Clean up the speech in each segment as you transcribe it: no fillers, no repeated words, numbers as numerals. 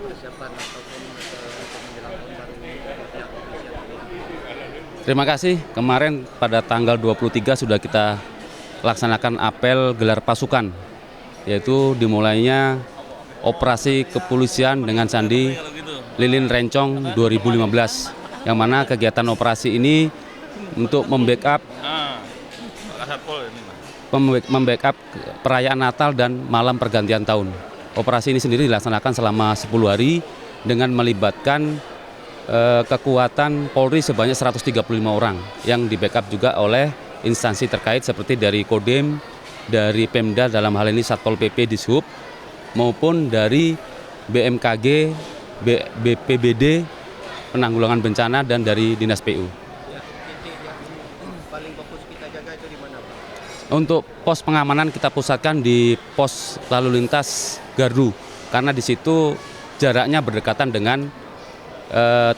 persiapan ataupun untuk menjelang tahun baru ini dari pihak kepolisian? Terima kasih. Kemarin pada tanggal 23 sudah kita laksanakan apel gelar pasukan, yaitu dimulainya operasi kepolisian dengan sandi Lilin Rencong 2015, yang mana kegiatan operasi ini untuk membackup perayaan Natal dan malam pergantian tahun. Operasi ini sendiri dilaksanakan selama 10 hari dengan melibatkan kekuatan Polri sebanyak 135 orang yang di-backup juga oleh instansi terkait seperti dari Kodim, dari Pemda dalam hal ini Satpol PP Dishub, maupun dari BMKG, BPBD, penanggulangan bencana, dan dari Dinas PU. Ya, titik yang paling fokus kita jaga itu di mana, Pak? Untuk pos pengamanan kita pusatkan di pos lalu lintas Gardu, karena di situ jaraknya berdekatan dengan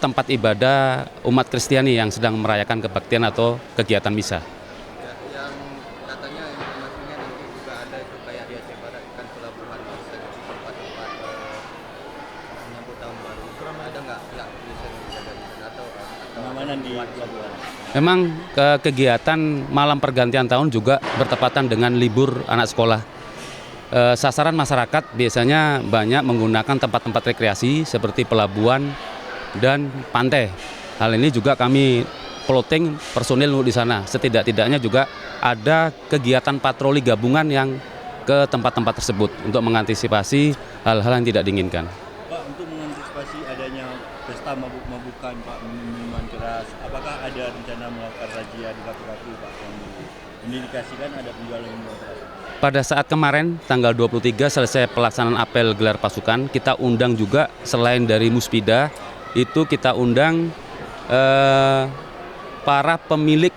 tempat ibadah umat Kristiani yang sedang merayakan kebaktian atau kegiatan misa. Ya, yang katanya informasinya nanti juga ada itu kayak di Aceh Barat kan pelabuhan bisa di tempat-tempat menyambut tahun baru. Ada nggak tulisan yang dijaga di sana atau Pengamanan di pelabuhan. Memang kegiatan malam pergantian tahun juga bertepatan dengan libur anak sekolah. Sasaran masyarakat biasanya banyak menggunakan tempat-tempat rekreasi seperti pelabuhan dan pantai. Hal ini juga kami plotting personil di sana. Setidak-tidaknya juga ada kegiatan patroli gabungan yang ke tempat-tempat tersebut untuk mengantisipasi hal-hal yang tidak diinginkan. Pak, untuk mengantisipasi adanya pesta mabuk-mabukan, Pak, minuman keras, apakah ada rencana melakukan razia di kafe-kafe, Pak, yang mengindikasikan ada penjualan minuman keras? Pada saat kemarin tanggal 23 selesai pelaksanaan apel gelar pasukan, kita undang juga selain dari Muspida, itu kita undang para pemilik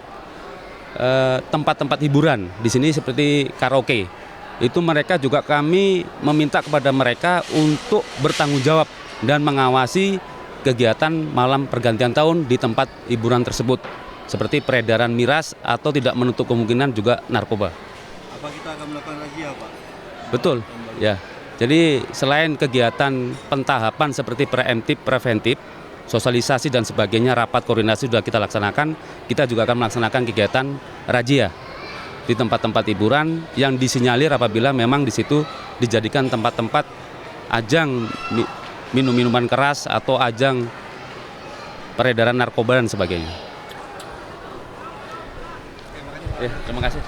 tempat-tempat hiburan di sini seperti karaoke. Itu mereka juga kami meminta kepada mereka untuk bertanggung jawab dan mengawasi kegiatan malam pergantian tahun di tempat hiburan tersebut, seperti peredaran miras atau tidak menutup kemungkinan juga narkoba. Apa kita akan melakukan razia, Pak? Betul, ya. Jadi selain kegiatan pentahapan seperti preemptif, preventif, sosialisasi dan sebagainya, rapat koordinasi sudah kita laksanakan, kita juga akan melaksanakan kegiatan razia di tempat-tempat hiburan yang disinyalir apabila memang di situ dijadikan tempat-tempat ajang minum-minuman keras atau ajang peredaran narkoba dan sebagainya. Ya, terima kasih.